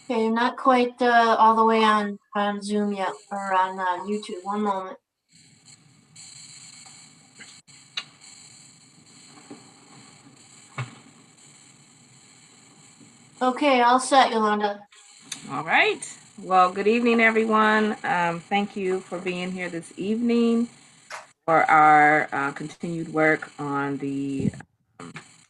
Okay, you're not quite all the way on Zoom yet, or on YouTube. One moment. Okay, all set, Yolanda. All right. Well, good evening, everyone. Thank you for being here this evening for our continued work on the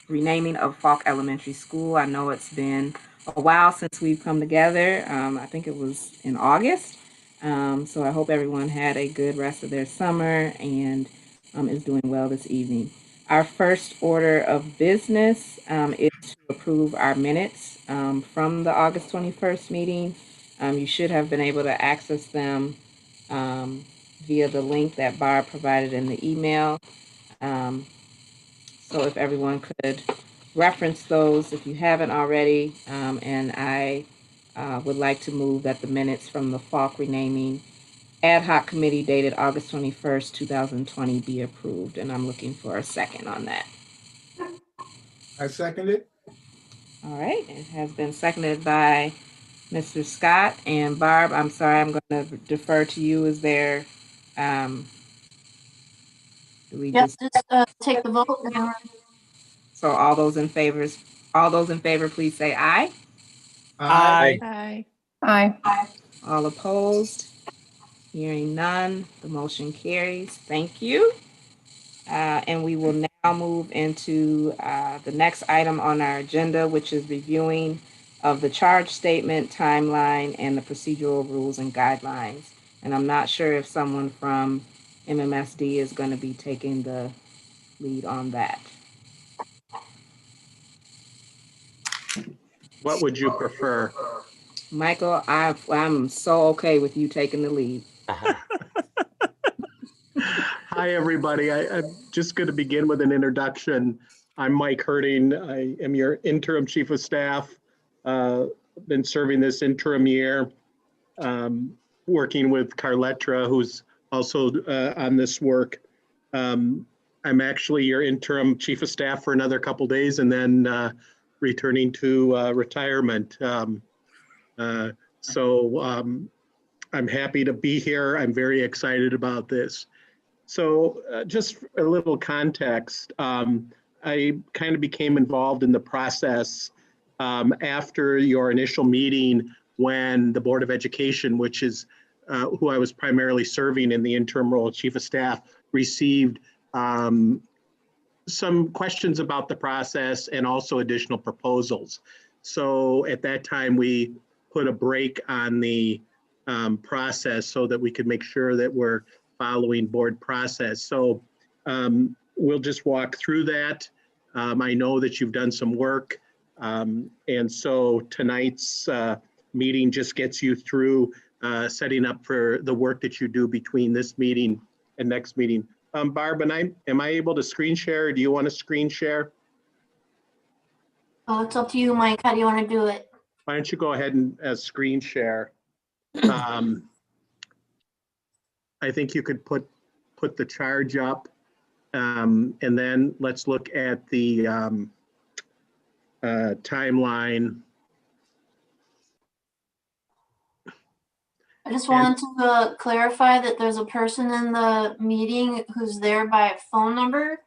renaming of Falk Elementary School. I know it's been a while since we've come together. I think it was in August. So I hope everyone had a good rest of their summer and is doing well this evening. Our first order of business is to approve our minutes from the August 21st meeting. You should have been able to access them via the link that Barb provided in the email. Um, so if everyone could reference those if you haven't already. And I would like to move that the minutes from the Falk renaming ad hoc committee dated August 21st, 2020 be approved. And I'm looking for a second on that. I second it. All right, it has been seconded by Mr. Scott and Barb. I'm sorry, I'm going to defer to you. Is there, do we Yep, just take the vote. so all those in favor, please say aye. Aye. Aye. Aye. All opposed? Hearing none, the motion carries. Thank you. And we will now move into the next item on our agenda, which is reviewing of the charge statement, timeline, and the procedural rules and guidelines. And I'm not sure if someone from MMSD is going to be taking the lead on that. What would you prefer? Michael, I'm so okay with you taking the lead. Hi, everybody. I'm just going to begin with an introduction. I'm Mike Herding. I am your interim chief of staff. Been serving this interim year, working with Carletra, who's also on this work. I'm actually your interim chief of staff for another couple days and then returning to retirement. I'm happy to be here. I'm very excited about this. So just a little context, I kind of became involved in the process after your initial meeting when the Board of Education, which is who I was primarily serving in the interim role of Chief of Staff, received some questions about the process and also additional proposals. So at that time, we put a break on the process so that we could make sure that we're following board process. So we'll just walk through that. I know that you've done some work. And so tonight's meeting just gets you through setting up for the work that you do between this meeting and next meeting. Barb, am I able to screen share? Or do you want to screen share? Oh, it's up to you, Mike. How do you want to do it? Why don't you go ahead and screen share? I think you could put the charge up, and then let's look at the timeline. I just wanted to clarify that there's a person in the meeting who's there by phone number.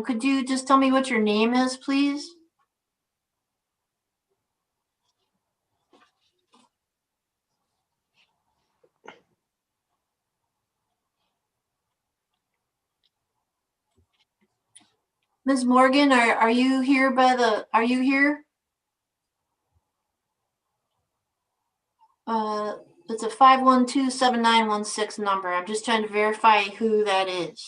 Could you just tell me what your name is, please? Ms. Morgan, are you here are you here? It's a 512-7916 number. I'm just trying to verify who that is.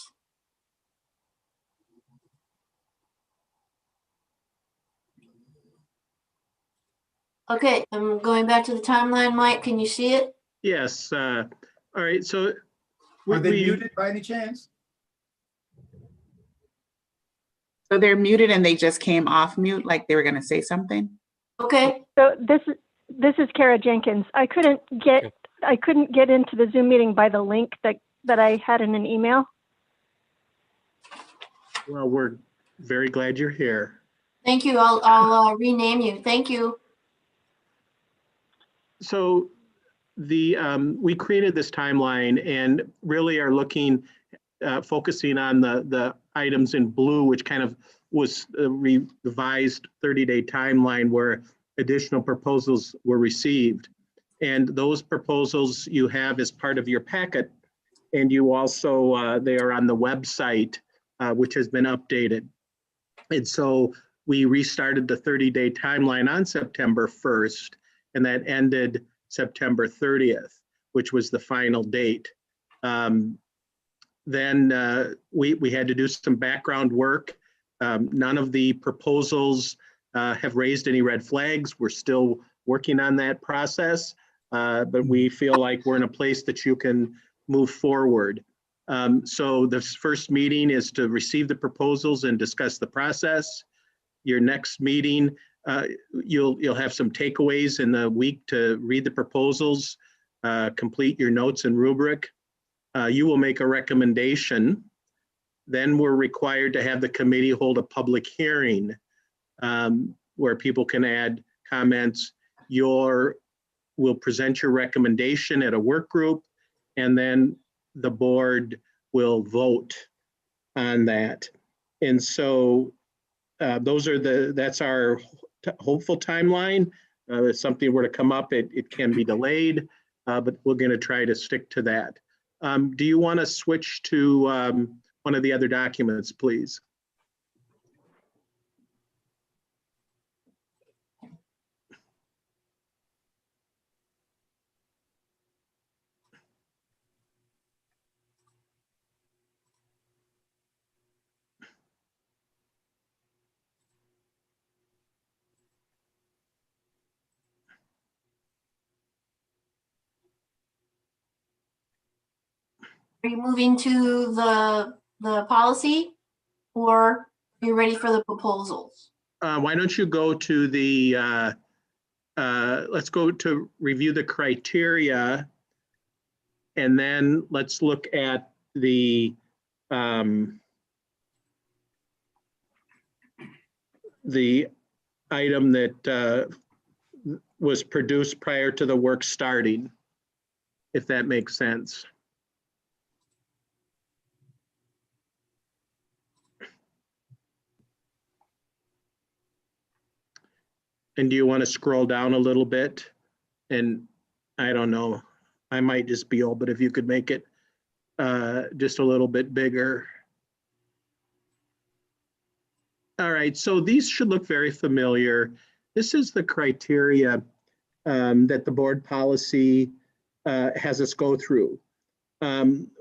Okay, I'm going back to the timeline, Mike. Can you see it? Yes. All right. So Are they muted by any chance? So they're muted and they just came off mute, like they were going to say something. Okay. So this is Kara Jenkins. I couldn't get into the Zoom meeting by the link that I had in an email. Well, we're very glad you're here. Thank you. I'll rename you. Thank you. So we created this timeline and really are looking, focusing on the items in blue, which kind of was a revised 30-day timeline where additional proposals were received. And those proposals you have as part of your packet. And you also, they are on the website, which has been updated. And so we restarted the 30-day timeline on September 1st, and that ended September 30th, which was the final date. Then we had to do some background work. None of the proposals have raised any red flags. We're still working on that process, but we feel like we're in a place that you can move forward. So the first meeting is to receive the proposals and discuss the process. Your next meeting, you'll have some takeaways in the week to read the proposals, complete your notes and rubric. You will make a recommendation. Then we're required to have the committee hold a public hearing where people can add comments. We'll present your recommendation at a work group, and then the board will vote on that. And so that's our hopeful timeline. If something were to come up, it can be delayed, but we're going to try to stick to that. Do you want to switch to one of the other documents, please? Are you moving to the policy, or are you ready for the proposals? Why don't you go to the, let's go to review the criteria, and then let's look at the item that was produced prior to the work starting, if that makes sense. And do you want to scroll down a little bit? And I don't know, I might just be old, but if you could make it just a little bit bigger. All right, so these should look very familiar. This is the criteria that the board policy has us go through.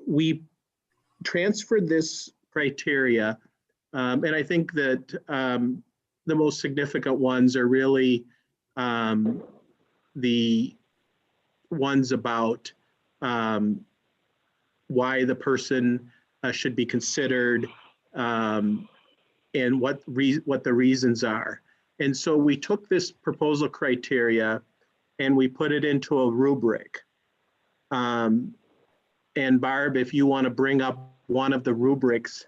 We transferred this criteria, and I think that the most significant ones are really the ones about why the person should be considered and what the reasons are. And so we took this proposal criteria and we put it into a rubric. And Barb, if you want to bring up one of the rubrics,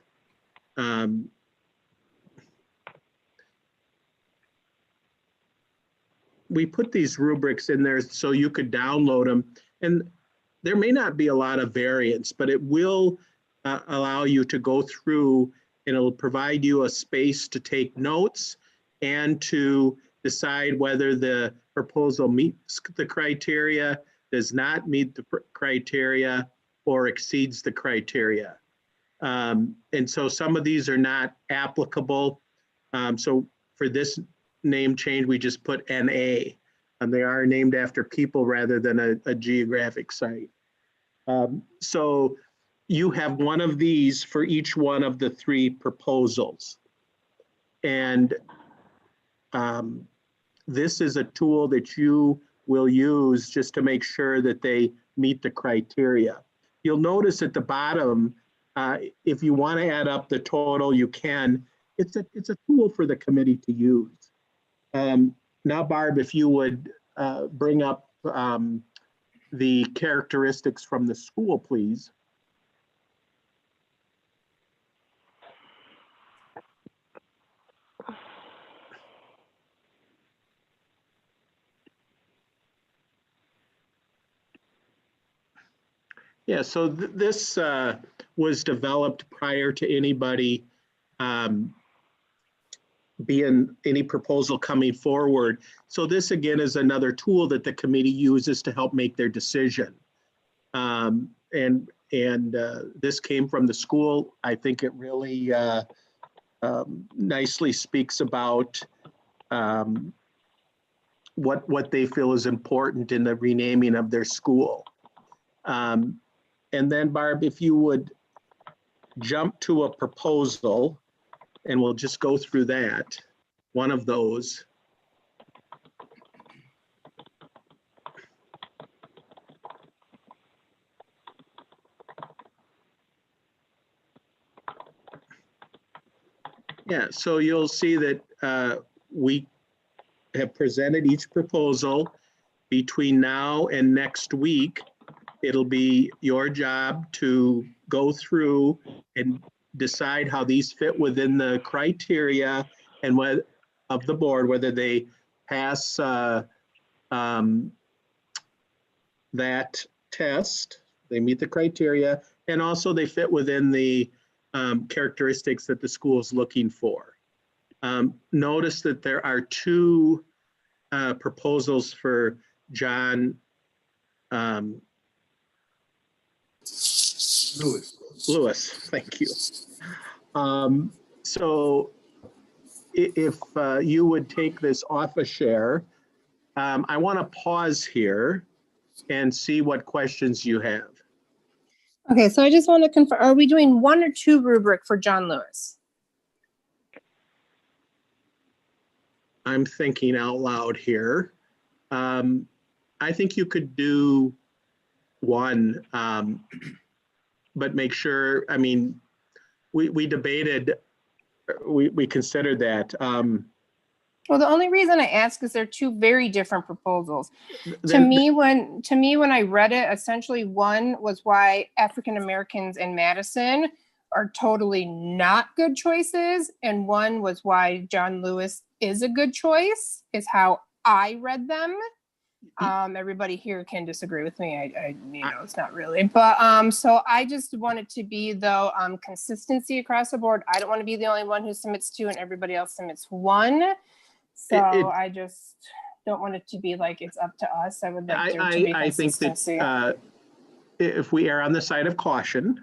we put these rubrics in there so you could download them. And there may not be a lot of variance, but it will allow you to go through, and it'll provide you a space to take notes and to decide whether the proposal meets the criteria, does not meet the criteria, or exceeds the criteria. And so some of these are not applicable. So for this name change, we just put NA, and they are named after people rather than a geographic site. So you have one of these for each one of the three proposals. And this is a tool that you will use just to make sure that they meet the criteria. You'll notice at the bottom, if you want to add up the total, you can. It's a tool for the committee to use. Now, Barb, if you would bring up the characteristics from the school, please. Yeah, so this was developed prior to anybody being any proposal coming forward. So this again is another tool that the committee uses to help make their decision. And this came from the school. I think it really nicely speaks about what they feel is important in the renaming of their school. And then Barb, if you would jump to a proposal, and we'll just go through that, one of those. Yeah, so you'll see that we have presented each proposal. Between now and next week, it'll be your job to go through and decide how these fit within the criteria and what of the board, whether they pass that test, they meet the criteria, and also they fit within the characteristics that the school is looking for. Notice that there are two proposals for John Lewis, thank you. So if you would take this off a share, I want to pause here and see what questions you have. Okay, so I just want to confirm, are we doing 1 or 2 rubric for John Lewis? I'm thinking out loud here. I think you could do 1, but make sure, I mean, we debated, we considered that. Well, the only reason I ask is they're 2 very different proposals. To Then- me, when I read it, essentially 1 was why African Americans in Madison are totally not good choices, and 1 was why John Lewis is a good choice, is how I read them. Everybody here can disagree with me. I it's not really, but so I just want it to be though consistency across the board. I don't want to be the only one who submits 2 and everybody else submits 1. So I just don't want it to be like it's up to us. I would like there to be I think consistency. that if we err on the side of caution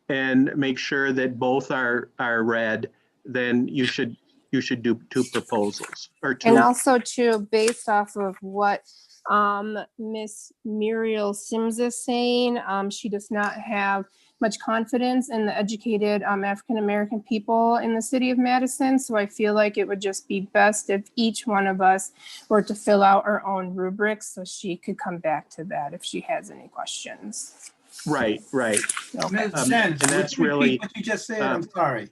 and make sure that both are read, then you should do 2 proposals or 2. And also too, based off of what Miss Muriel Sims is saying, she does not have much confidence in the educated African American people in the city of Madison. So I feel like it would just be best if each one of us were to fill out our own rubrics, so she could come back to that if she has any questions. Right. Okay. Ms. Janice, and would that's you really, repeat what you just said? I'm sorry.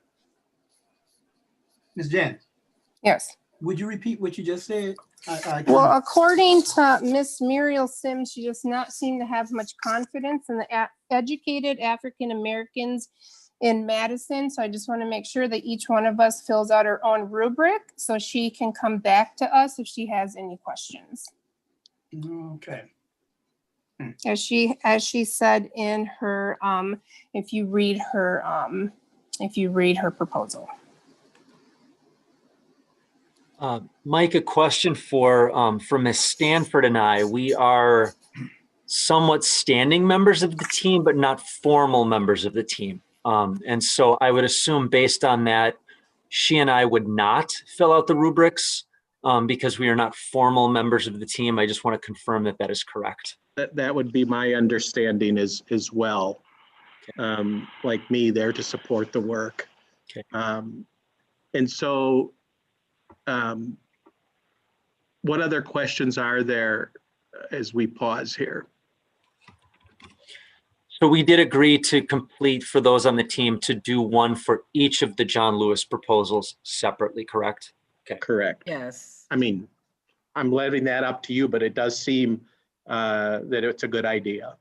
Ms. Janice, Yes. would you repeat what you just said? Well, according to Miss Muriel Sims, she does not seem to have much confidence in the educated African Americans in Madison. So I just want to make sure that each one of us fills out her own rubric so she can come back to us if she has any questions. Okay. As she said in her, if you read her proposal. Mike, a question for Miss Stanford and I. We are somewhat standing members of the team, but not formal members of the team. And so I would assume based on that, she and I would not fill out the rubrics because we are not formal members of the team. I just want to confirm that that is correct. that would be my understanding as well. Like me, there to support the work. Okay. And so what other questions are there as we pause here? So we did agree to complete for those on the team to do 1 for each of the John Lewis proposals separately, correct? Okay. Correct. Yes. I mean, I'm letting that up to you, but it does seem that it's a good idea.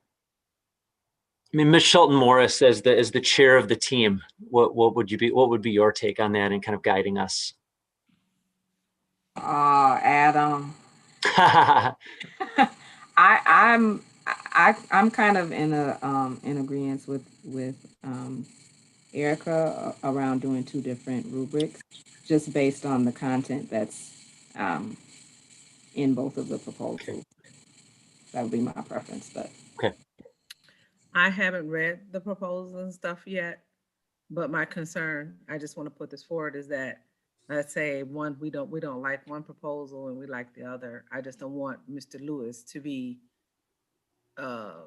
I mean, Ms. Shelton Morris, as the chair of the team, what would be your take on that and kind of guiding us? Adam. I'm I'm kind of in agreement with Erica around doing two different rubrics, just based on the content that's in both of the proposals. That would be my preference, but I haven't read the proposals and stuff yet, but my concern, I just want to put this forward, is that let's say one, we don't like one proposal and we like the other. I just don't want Mr. Lewis to be uh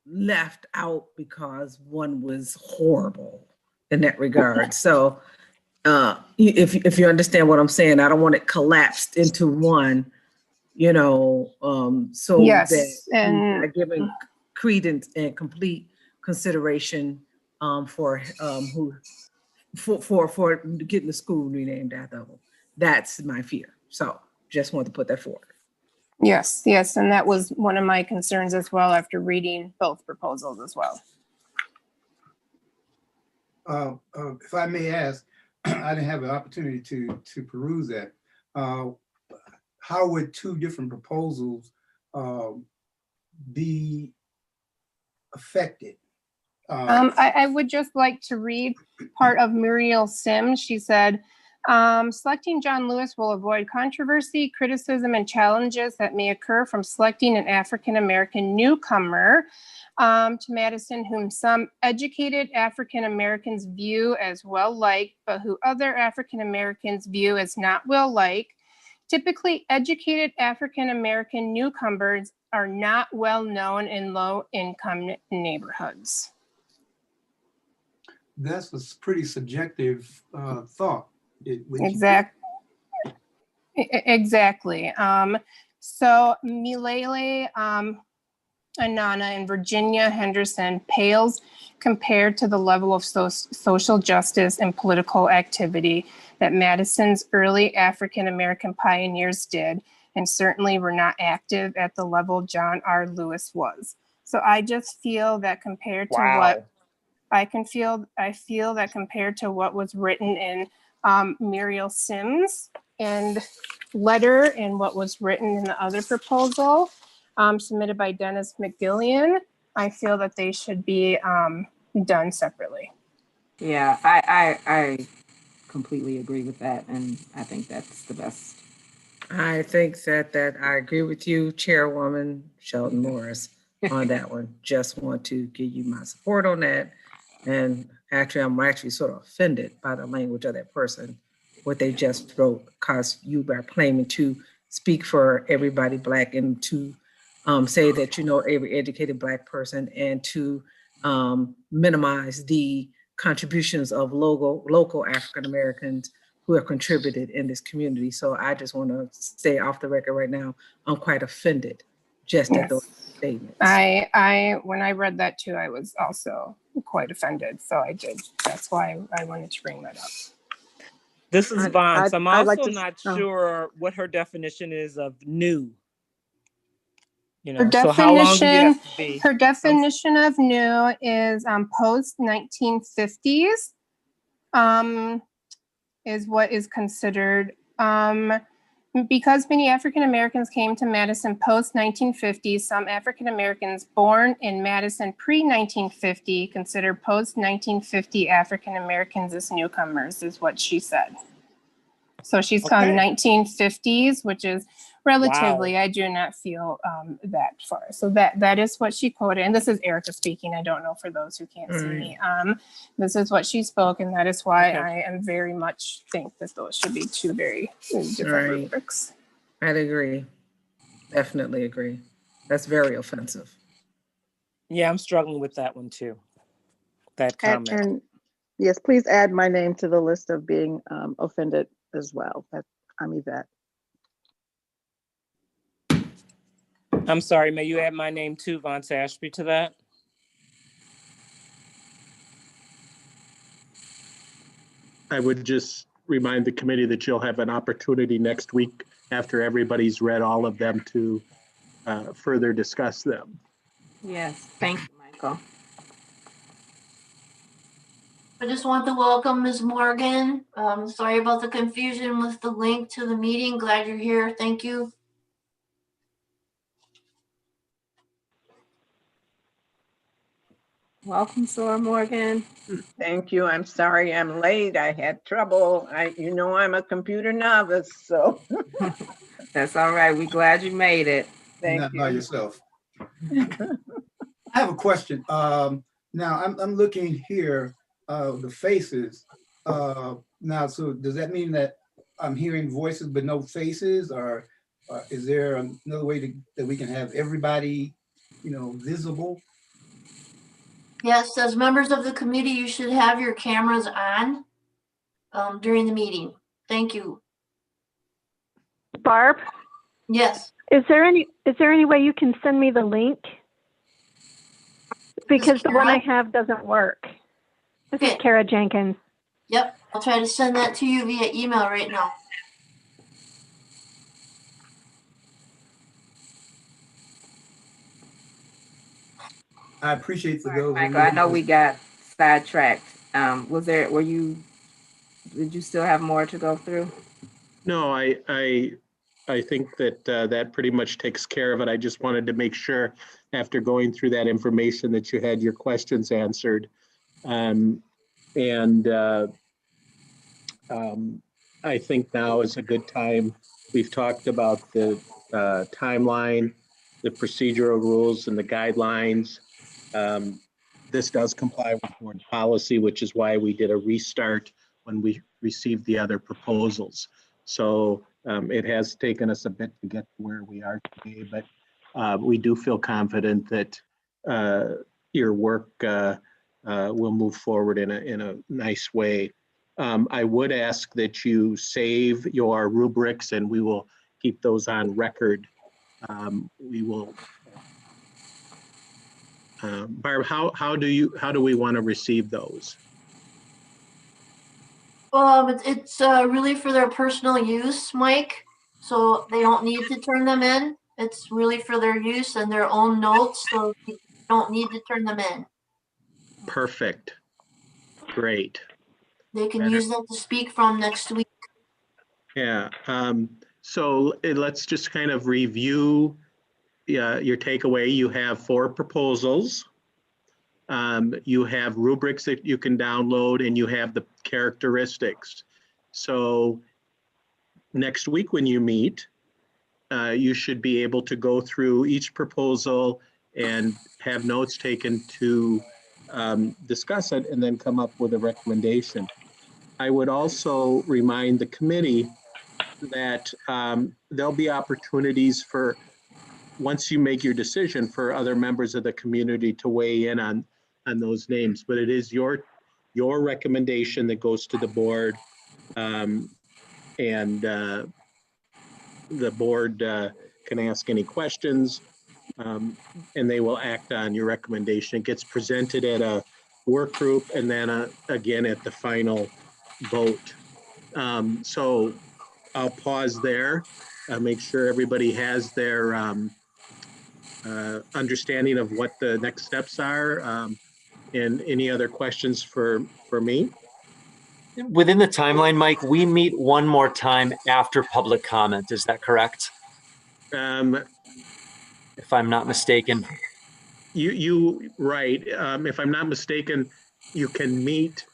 left out because one was horrible in that regard. So if you understand what I'm saying, I don't want it collapsed into one, so that Yes, we're and not giving credence and complete consideration for who for getting the school renamed after them. That's my fear. So just want to put that forward. yes, and that was one of my concerns as well after reading both proposals as well. If I may ask, I didn't have an opportunity to peruse that. How would two different proposals be affected? I would just like to read part of Muriel Sims. She said, selecting John Lewis will avoid controversy, criticism, and challenges that may occur from selecting an African-American newcomer to Madison, whom some educated African-Americans view as well-liked, but who other African-Americans view as not well-liked. Typically, educated African-American newcomers are not well-known in low-income neighborhoods. That's a pretty subjective thought. Exactly. So Milele Anana and Virginia Henderson pales compared to the level of social justice and political activity that Madison's early African-American pioneers did, and certainly were not active at the level John R. Lewis was. So I just feel that compared to what I feel that compared to what was written in Muriel Sims and letter and what was written in the other proposal submitted by Dennis McGillian, I feel that they should be done separately. yeah, I completely agree with that, and I think that's the best. I think that I agree with you, Chairwoman Shelton Morris, on that one. Just want to give you my support on that. And actually, I'm actually sort of offended by the language of that person, what they just wrote, because you are claiming to speak for everybody Black and to say that you know every educated Black person and to minimize the contributions of local African Americans who have contributed in this community. So I just want to say off the record right now, I'm quite offended just at those statements. I when I read that too, I was also quite offended. So that's why I wanted to bring that up. This is Vaughn. So I'm also like not sure what her definition is of new. Her so how long do you have to be? Her definition of new is post 1950s. Is what is considered. Because many African Americans came to Madison post 1950, some African Americans born in Madison pre 1950 consider post 1950 African Americans as newcomers, is what she said. So she's called 1950s, which is relatively, wow. I do not feel that far. So that is what she quoted. And this is Erica speaking. I don't know for those who can't see me. This is what she spoke. And that is why I am very much think that those should be two very different rubrics. I'd agree. Definitely agree. That's very offensive. Yeah, I'm struggling with that one too. That comment. And yes, please add my name to the list of being offended as well. I'm Yvette. I'm sorry, may you add my name too, Von Ashby, to that? I would just remind the committee that you'll have an opportunity next week after everybody's read all of them to further discuss them. Yes, thank you, Michael. I just want to welcome Ms. Morgan. Sorry about the confusion with the link to the meeting. Glad you're here. Thank you. Welcome, Sora Morgan. Thank you. I'm sorry I'm late. I had trouble. I'm a computer novice, so That's all right. We're glad you made it. You're thank not by you. yourself. I have a question. Now I'm looking here, the faces. Now, so does that mean that I'm hearing voices but no faces, or is there another way that we can have everybody, visible? Yes, as members of the committee, you should have your cameras on during the meeting. Thank you. Barb, Yes. is there any way you can send me the link? Because the one I have doesn't work. This is Okay. Kara Jenkins. Yep, I'll try to send that to you via email right now. I appreciate for Sorry, those of Michael, I you. know we got sidetracked. Did you still have more to go through? No, I think that that pretty much takes care of it. I just wanted to make sure after going through that information that you had your questions answered. And I think now is a good time. We've talked about the timeline, the procedural rules and the guidelines. This does comply with board policy, which is why we did a restart when we received the other proposals. So it has taken us a bit to get to where we are today, but we do feel confident that your work will move forward in a nice way. I would ask that you save your rubrics and we will keep those on record. We will. Barb, how do we want to receive those? It's really for their personal use, Mike. So they don't need to turn them in. It's really for their use and their own notes. So you don't need to turn them in. Perfect. Great. They can use them to speak from next week. Yeah. So let's just kind of review your takeaway. You have 4 proposals. You have rubrics that you can download and you have the characteristics. So next week when you meet, you should be able to go through each proposal and have notes taken to discuss it and then come up with a recommendation. I would also remind the committee that there'll be opportunities for, once you make your decision, for other members of the community to weigh in on those names, but it is your recommendation that goes to the board, and the board can ask any questions, and they will act on your recommendation. It gets presented at a work group and then again at the final vote. So I'll pause there, make sure everybody has their understanding of what the next steps are, and any other questions for me. Within the timeline, Mike, we meet one more time after public comment. Is that correct? If I'm not mistaken. You right. If I'm not mistaken, you can meet.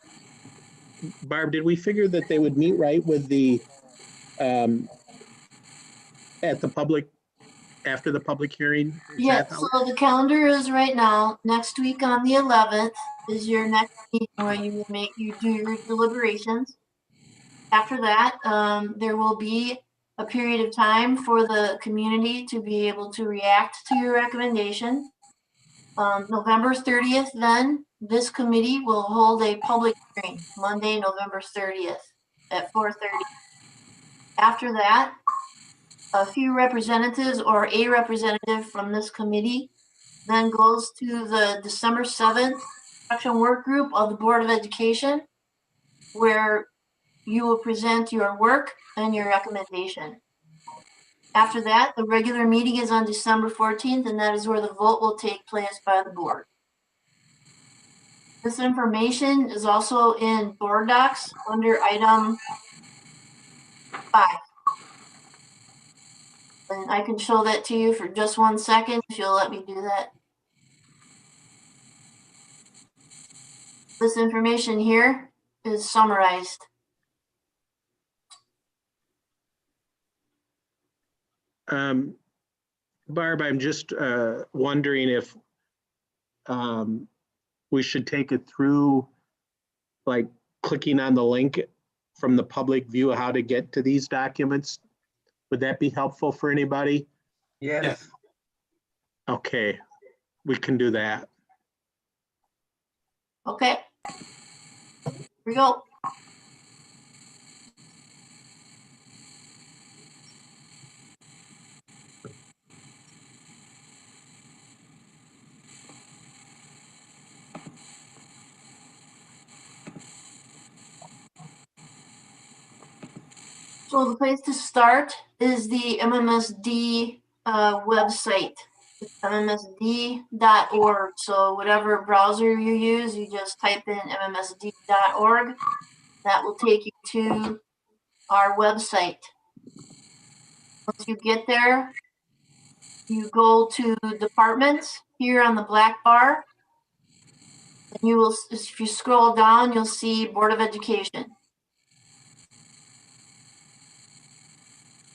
Barb, did we figure that they would meet right with the at the public, after the public hearing? Yeah, so the calendar is right now, next week on the 11th is your next meeting where you do your deliberations. After that, there will be a period of time for the community to be able to react to your recommendation. November 30th, then this committee will hold a public hearing Monday, November 30th at 4:30. After that, a few representatives or a representative from this committee then goes to the December 7th action work group of the Board of Education, where you will present your work and your recommendation. After that, the regular meeting is on December 14th, and that is where the vote will take place by the board. This information is also in board docs under item 5. And I can show that to you for just 1 second if you'll let me do that. This information here is summarized. Barb, I'm just wondering if we should take it through, like clicking on the link from the public view of how to get to these documents. Would that be helpful for anybody? Yes. Okay, we can do that. Okay. Here we go. So the place to start is the MMSD website. It's mmsd.org. So whatever browser you use, you just type in mmsd.org. That will take you to our website. Once you get there, you go to departments here on the black bar. And you will, if you scroll down, you'll see Board of Education.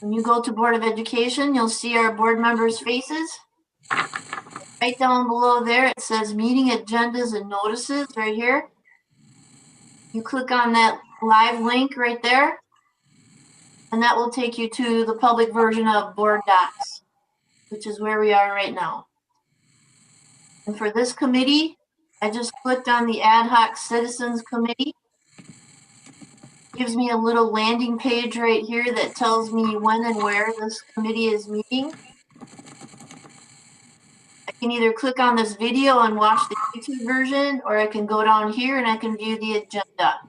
When you go to Board of Education, you'll see our board members' faces. Right down below there, it says meeting agendas and notices right here. You click on that live link right there, and that will take you to the public version of Board Docs, which is where we are right now. And for this committee, I just clicked on the Ad Hoc Citizens Committee. Gives me a little landing page right here that tells me when and where this committee is meeting. I can either click on this video and watch the YouTube version, or I can go down here and I can view the agenda.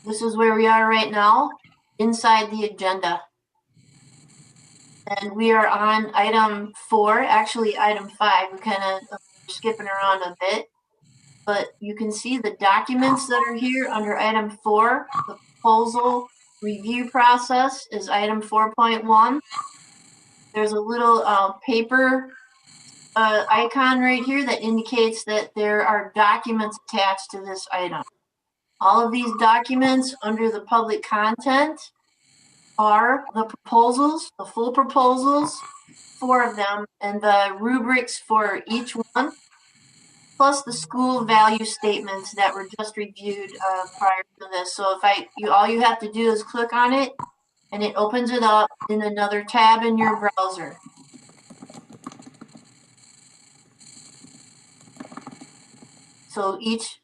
This is where we are right now, inside the agenda. And we are on item 4, actually item 5. We're kind of skipping around a bit. But you can see the documents that are here under item 4. The proposal review process is item 4.1. There's a little paper icon right here that indicates that there are documents attached to this item. All of these documents under the public content are the proposals, the full proposals, 4 of them, and the rubrics for each one, plus the school value statements that were just reviewed prior to this. So if all you have to do is click on it, and it opens it up in another tab in your browser. So it's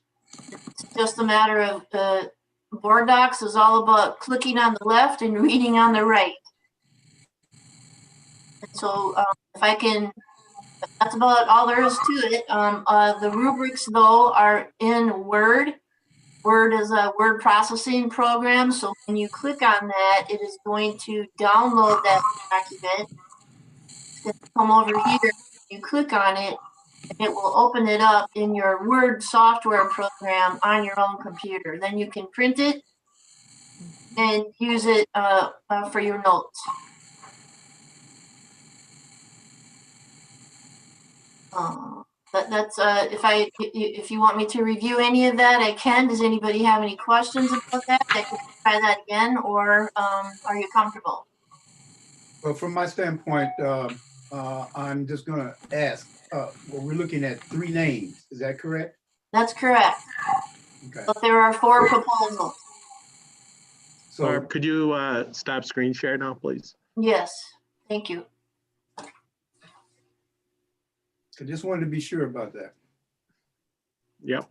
just a matter of Board Docs is all about clicking on the left and reading on the right. And so that's about all there is to it. The rubrics, though, are in Word. Word is a word processing program. So when you click on that, it is going to download that document. It's going to come over here. You click on it, and it will open it up in your Word software program on your own computer. Then you can print it and use it for your notes. That's if you want me to review any of that, I can. Does anybody have any questions about that? I can try that again, or are you comfortable? Well, from my standpoint, I'm just going to ask. Well, we're looking at 3 names. Is that correct? That's correct. Okay. But there are 4 proposals. So, Barb, could you stop screen share now, please? Yes, thank you. I just wanted to be sure about that. Yep.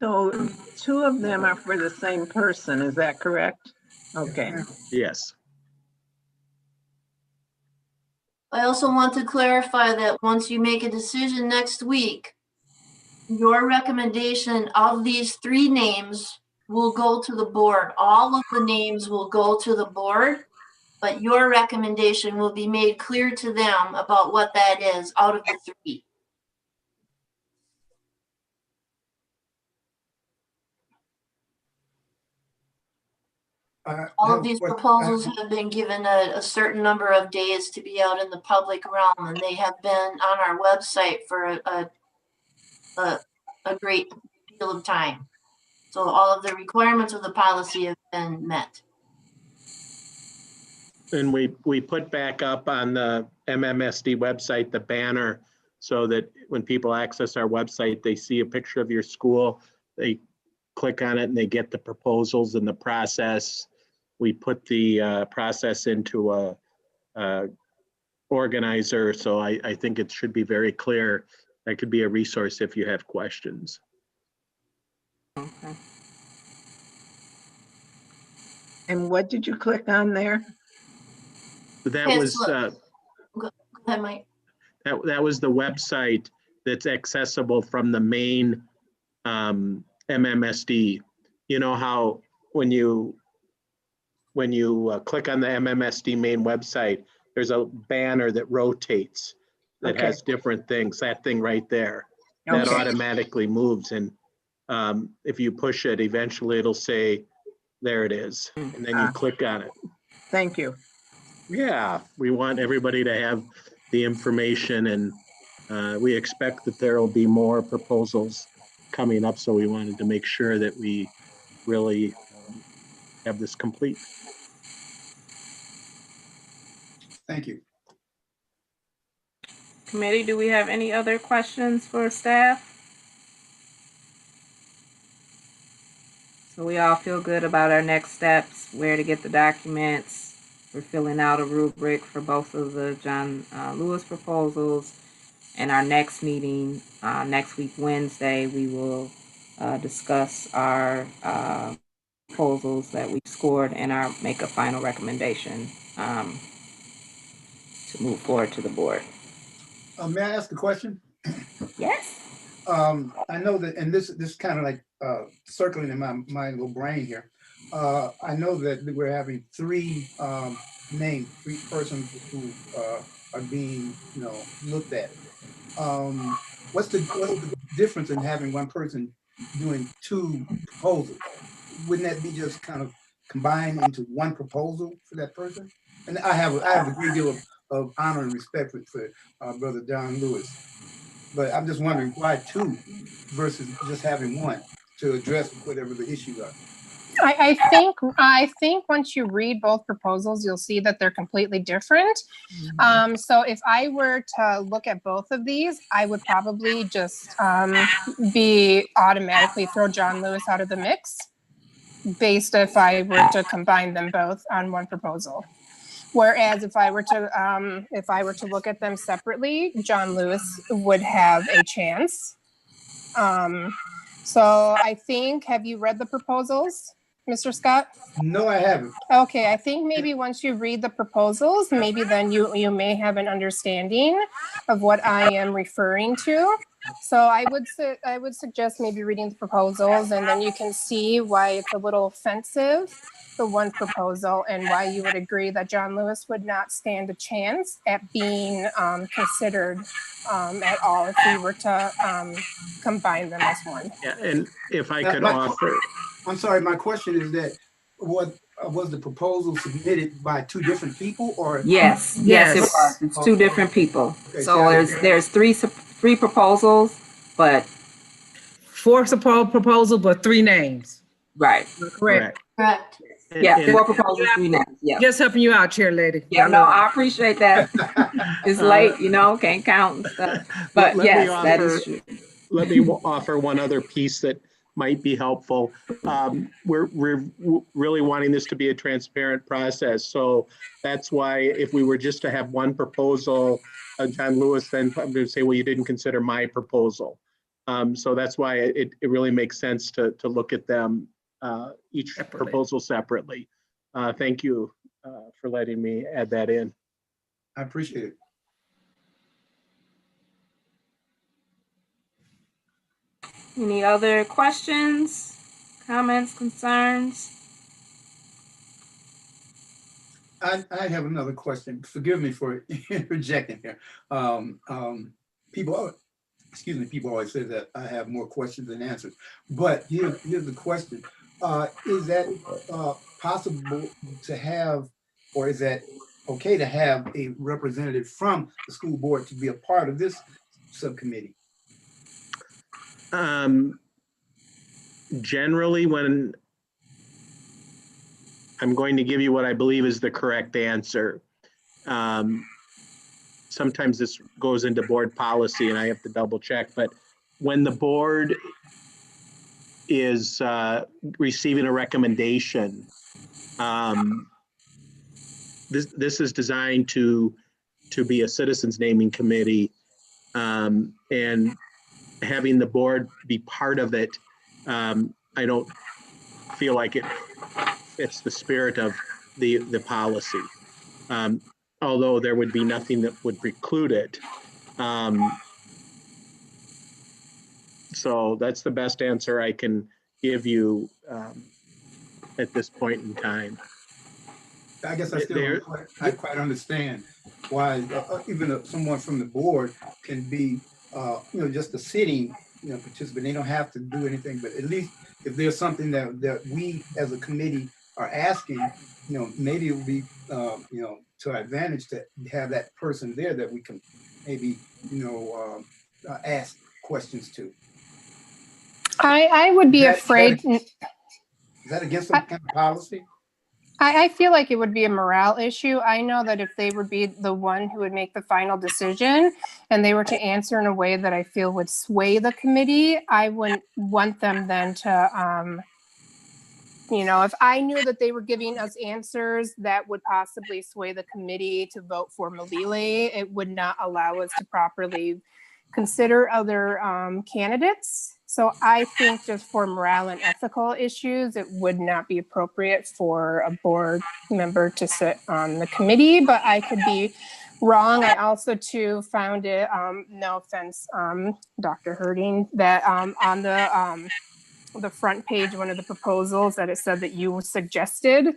So 2 of them are for the same person, is that correct? Okay. Yes. I also want to clarify that once you make a decision next week, your recommendation of these 3 names will go to the board. All of the names will go to the board, but your recommendation will be made clear to them about what that is out of the 3. All of these proposals have been given a certain number of days to be out in the public realm, and they have been on our website for a great deal of time. So all of the requirements of the policy have been met. And we put back up on the MMSD website, the banner, so that when people access our website, they see a picture of your school, they click on it and they get the proposals and the process. We put the process into a organizer, so I think it should be very clear. That could be a resource if you have questions. Okay. And what did you click on there? That was Go ahead, Mike. that was the website that's accessible from the main MMSD. You know how when you click on the MMSD main website, there's a banner that rotates that Okay. has different things. That thing right there, that Okay. automatically moves, and if you push it, eventually it'll say, "There it is," and then you click on it. Thank you. Yeah, we want everybody to have the information, and we expect that there will be more proposals coming up. So we wanted to make sure that we really have this complete. Thank you. Committee, do we have any other questions for staff? So we all feel good about our next steps, where to get the documents. We're filling out a rubric for both of the John Lewis proposals. And our next meeting, next week, Wednesday, we will discuss our proposals that we scored and make a final recommendation to move forward to the board. May I ask a question? Yes. I know that, and this kind of like circling in my little brain here. I know that we're having three names, three persons who are being, looked at. What's the difference in having one person doing two proposals? Wouldn't that be just kind of combined into one proposal for that person? And I have a great deal of honor and respect for Brother John Lewis. But I'm just wondering why two versus just having one to address whatever the issues are. I think once you read both proposals, you'll see that they're completely different. So if I were to look at both of these, I would probably just be automatically throw John Lewis out of the mix, based if I were to combine them both on one proposal. Whereas if I were to look at them separately, John Lewis would have a chance. So I think, have you read the proposals, Mr. Scott? No, I haven't. Okay, I think maybe once you read the proposals, maybe then you may have an understanding of what I am referring to. So I would suggest maybe reading the proposals, and then you can see why it's a little offensive, the one proposal, and why you would agree that John Lewis would not stand a chance at being considered at all if we were to combine them as one. Yeah, and if I could offer. I'm sorry, my question is that was the proposal submitted by two different people, or? Yes, it was. It's two different people. Okay, so there's three proposals, but four proposal, but three names. Right. Correct. Correct. Yeah, four proposals, 3 names. Yeah. Just helping you out, chair lady. Yeah, no, I appreciate that. It's late, can't count and stuff. But yes, that is true. Let me offer one other piece that might be helpful. We're really wanting this to be a transparent process. So that's why if we were just to have one proposal, John Lewis, then I'm going to say, well, you didn't consider my proposal. So that's why it really makes sense to look at them, each proposal separately. Thank you for letting me add that in. I appreciate it. Any other questions, comments, concerns? I have another question. Forgive me for interjecting here. People always say that I have more questions than answers. But here's the question. Is that possible to have, or is that okay to have a representative from the school board to be a part of this subcommittee? Generally, when I'm going to give you what I believe is the correct answer. Sometimes this goes into board policy and I have to double check, but when the board is receiving a recommendation, this is designed to be a citizens naming committee, and having the board be part of it, I don't feel like it fits the spirit of the policy. Although there would be nothing that would preclude it. So that's the best answer I can give you at this point in time. I guess I still don't quite understand why even someone from the board can be, just a sitting, participant. They don't have to do anything, but at least if there's something that we as a committee are asking, maybe it would be, to our advantage to have that person there that we can maybe, ask questions to. I would be afraid. Is that against some kind of policy? I feel like it would be a morale issue. I know that if they would be the one who would make the final decision and they were to answer in a way that I feel would sway the committee, I wouldn't want them then to, if I knew that they were giving us answers that would possibly sway the committee to vote for Malili, it would not allow us to properly consider other candidates. So I think just for morale and ethical issues, it would not be appropriate for a board member to sit on the committee, but I could be wrong. I also too found it, no offense, Dr. Herding, that on the front page, one of the proposals, that it said that you suggested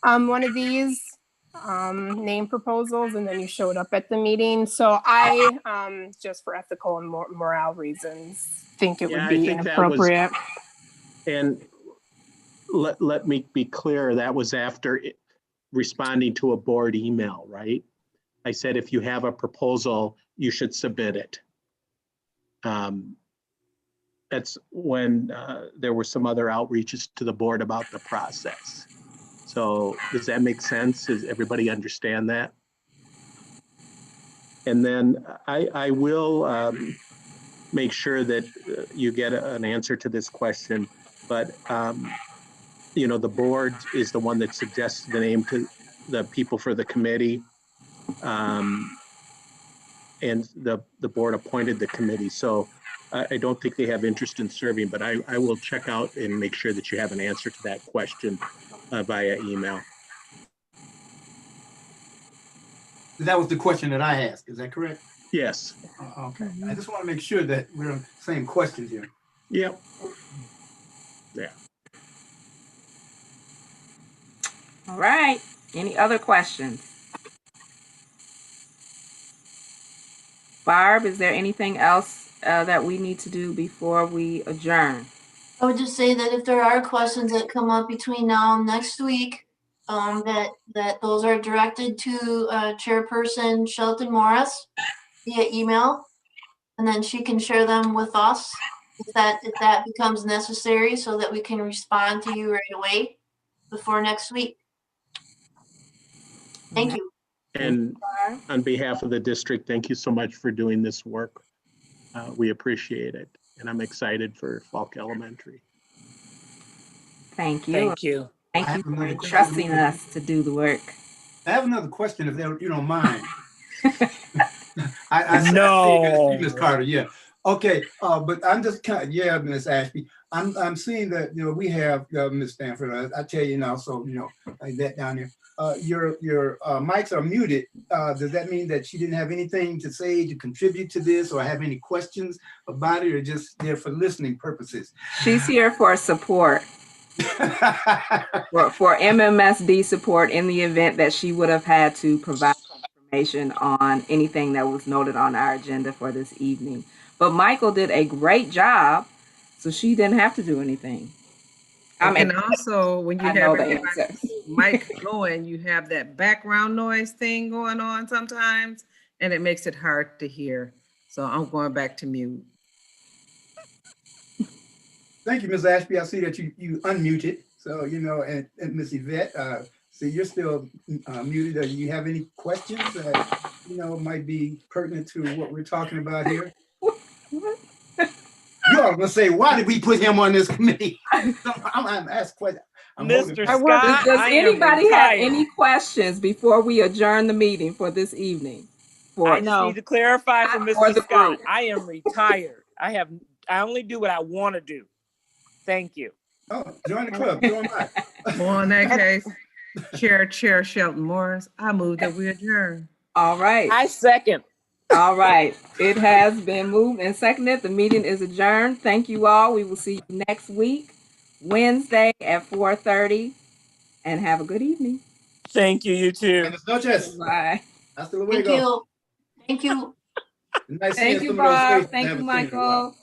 one of these name proposals, and then you showed up at the meeting. So I, just for ethical and morale reasons, think it would be inappropriate. And let me be clear, that was after responding to a board email, right? I said, if you have a proposal, you should submit it. That's when there were some other outreaches to the board about the process. So does that make sense? Does everybody understand that? And then I will make sure that you get an answer to this question, but the board is the one that suggests the name to the people for the committee, and the board appointed the committee. So I don't think they have interest in serving, but I will check out and make sure that you have an answer to that question via email. That was the question that I asked. Is that correct? Yes. Okay. I just want to make sure that we're on the same question here. Yep. Yeah. All right. Any other questions? Barb, is there anything else that we need to do before we adjourn? I would just say that if there are questions that come up between now and next week, that those are directed to Chairperson Shelton Morris via email, and then she can share them with us if that becomes necessary, so that we can respond to you right away before next week. Thank you. And on behalf of the district, thank you so much for doing this work. We appreciate it. And I'm excited for Falk Elementary. Thank you. Thank you. Thank you for trusting us to do the work. I have another question, if you don't mind. No. Ms. Carter, yeah. Okay, but I'm just Ms. Ashby. I'm seeing that we have Ms. Stanford. I tell you now, so like that down there. Your mics are muted. Does that mean that she didn't have anything to say to contribute to this, or have any questions about it, or just there for listening purposes? She's here for support. for MMSD support in the event that she would have had to provide information on anything that was noted on our agenda for this evening. But Michael did a great job, so she didn't have to do anything. And also, when you have mic going, you have that background noise thing going on sometimes, and it makes it hard to hear. So I'm going back to mute. Thank you, Ms. Ashby. I see that you unmuted. So, and Ms. Yvette, see, you're still muted. Do you have any questions that, might be pertinent to what we're talking about here? You are going to say, why did we put him on this committee? I'm asking questions. Mr. Scott, Does I am anybody have retired. any questions before we adjourn the meeting for this evening? I just need to clarify for Mr. the Scott. group. I am retired. I only do what I want to do. Thank you. Oh, join the club. So am I. Well, in that case, Chair Shelton Morris, I move that we adjourn. All right. I second. All right. It has been moved and seconded. The meeting is adjourned. Thank you all. We will see you next week, Wednesday at 4:30. And have a good evening. Thank you, you too. Buenas noches. Bye. Hasta luego. Thank you. Thank you. Nice Thank seeing you, some of those Bob. faces I Thank you, haven't seen in a while. Michael.